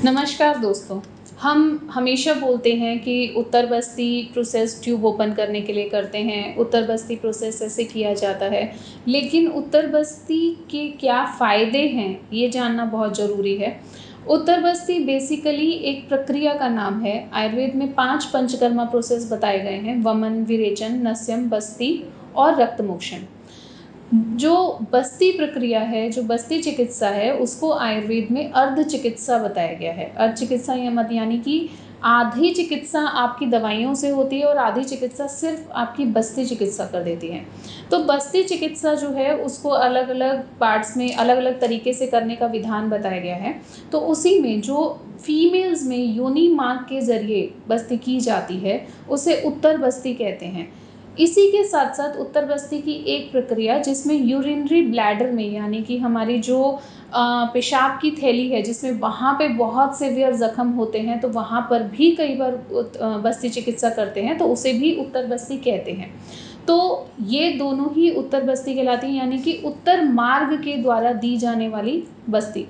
नमस्कार दोस्तों। हम हमेशा बोलते हैं कि उत्तर बस्ती प्रोसेस ट्यूब ओपन करने के लिए करते हैं, उत्तर बस्ती प्रोसेस ऐसे किया जाता है। लेकिन उत्तर बस्ती के क्या फ़ायदे हैं, ये जानना बहुत ज़रूरी है। उत्तर बस्ती बेसिकली एक प्रक्रिया का नाम है। आयुर्वेद में 5 पंचकर्मा प्रोसेस बताए गए हैं: वमन, विरेचन, नस्यम, बस्ती और रक्तमोक्षण। जो बस्ती प्रक्रिया है, जो बस्ती चिकित्सा है, उसको आयुर्वेद में अर्ध चिकित्सा बताया गया है। अर्ध चिकित्सा यानी कि आधी चिकित्सा आपकी दवाइयों से होती है और आधी चिकित्सा सिर्फ आपकी बस्ती चिकित्सा कर देती है। तो बस्ती चिकित्सा जो है उसको अलग अलग पार्ट्स में अलग अलग तरीके से करने का विधान बताया गया है। तो उसी में जो फीमेल्स में योनि मार्ग के जरिए बस्ती की जाती है उसे उत्तर बस्ती कहते हैं। इसी के साथ साथ उत्तर बस्ती की एक प्रक्रिया जिसमें यूरिनरी ब्लैडर में, यानी कि हमारी जो पेशाब की थैली है, जिसमें वहाँ पे बहुत सीवियर ज़ख्म होते हैं, तो वहाँ पर भी कई बार बस्ती चिकित्सा करते हैं, तो उसे भी उत्तर बस्ती कहते हैं। तो ये दोनों ही उत्तर बस्ती कहलाती हैं, यानी कि उत्तर मार्ग के द्वारा दी जाने वाली बस्ती।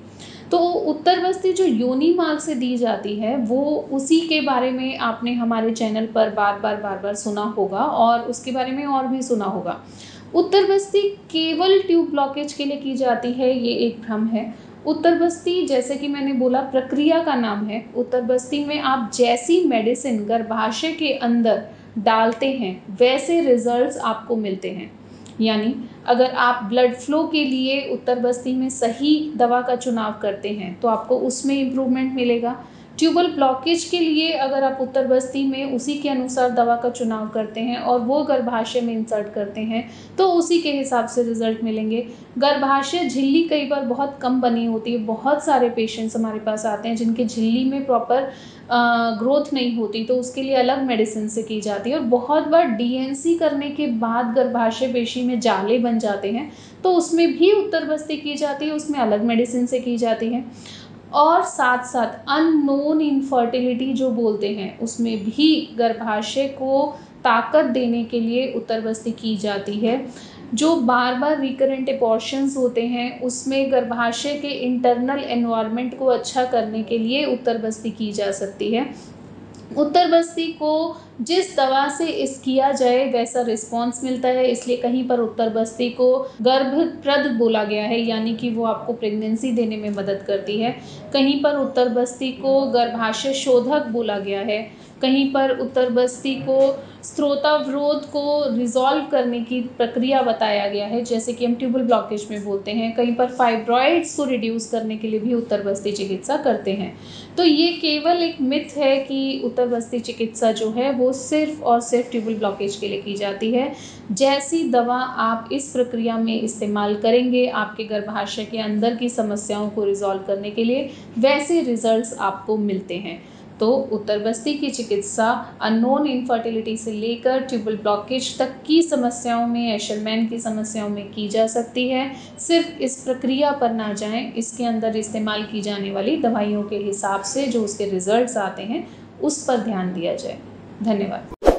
तो उत्तर बस्ती जो योनि मार्ग से दी जाती है वो उसी के बारे में आपने हमारे चैनल पर बार बार सुना होगा और उसके बारे में और भी सुना होगा। उत्तर बस्ती केवल ट्यूब ब्लॉकेज के लिए की जाती है, ये एक भ्रम है। उत्तर बस्ती, जैसे कि मैंने बोला, प्रक्रिया का नाम है। उत्तर बस्ती में आप जैसी मेडिसिन गर्भाशय के अंदर डालते हैं वैसे रिजल्ट्स आपको मिलते हैं। यानी अगर आप ब्लड फ्लो के लिए उत्तर बस्ती में सही दवा का चुनाव करते हैं तो आपको उसमें इम्प्रूवमेंट मिलेगा। ट्यूबल ब्लॉकेज के लिए अगर आप उत्तर बस्ती में उसी के अनुसार दवा का चुनाव करते हैं और वो गर्भाशय में इंसर्ट करते हैं तो उसी के हिसाब से रिजल्ट मिलेंगे। गर्भाशय झिल्ली कई बार बहुत कम बनी होती है। बहुत सारे पेशेंट्स हमारे पास आते हैं जिनके झिल्ली में प्रॉपर ग्रोथ नहीं होती, तो उसके लिए अलग मेडिसिन से की जाती है। और बहुत बार डीएनसी करने के बाद गर्भाशय पेशी में जाले बन जाते हैं तो उसमें भी उत्तर बस्ती की जाती है, उसमें अलग मेडिसिन से की जाती है। और साथ साथ अननोन इनफर्टिलिटी जो बोलते हैं उसमें भी गर्भाशय को ताकत देने के लिए उत्तर बस्ती की जाती है। जो बार बार रिकरेंट एबॉर्शंस होते हैं उसमें गर्भाशय के इंटरनल एनवायरनमेंट को अच्छा करने के लिए उत्तर बस्ती की जा सकती है। उत्तर बस्ती को जिस दवा से इस किया जाए वैसा रिस्पांस मिलता है, इसलिए कहीं पर उत्तर बस्ती को गर्भप्रद बोला गया है, यानी कि वो आपको प्रेगनेंसी देने में मदद करती है। कहीं पर उत्तर बस्ती को गर्भाशय शोधक बोला गया है। कहीं पर उत्तर बस्ती को स्त्रोतावरोध को रिजॉल्व करने की प्रक्रिया बताया गया है, जैसे कि हम ट्यूबल ब्लॉकेज में बोलते हैं। कहीं पर फाइब्रॉइड्स को रिड्यूस करने के लिए भी उत्तर बस्ती चिकित्सा करते हैं। तो ये केवल एक मिथ है कि उत्तर बस्ती चिकित्सा जो है वो सिर्फ और सिर्फ ट्यूबल ब्लॉकेज के लिए की जाती है। जैसी दवा आप इस प्रक्रिया में इस्तेमाल करेंगे आपके गर्भाशय के अंदर की समस्याओं को रिजॉल्व करने के लिए, वैसे रिजल्ट्स आपको मिलते हैं। तो उत्तर बस्ती की चिकित्सा अननोन इनफर्टिलिटी से लेकर ट्यूबल ब्लॉकेज तक की समस्याओं में, एशरमैन की समस्याओं में की जा सकती है। सिर्फ इस प्रक्रिया पर ना जाएं, इसके अंदर इस्तेमाल की जाने वाली दवाइयों के हिसाब से जो उसके रिजल्ट्स आते हैं उस पर ध्यान दिया जाए। धन्यवाद।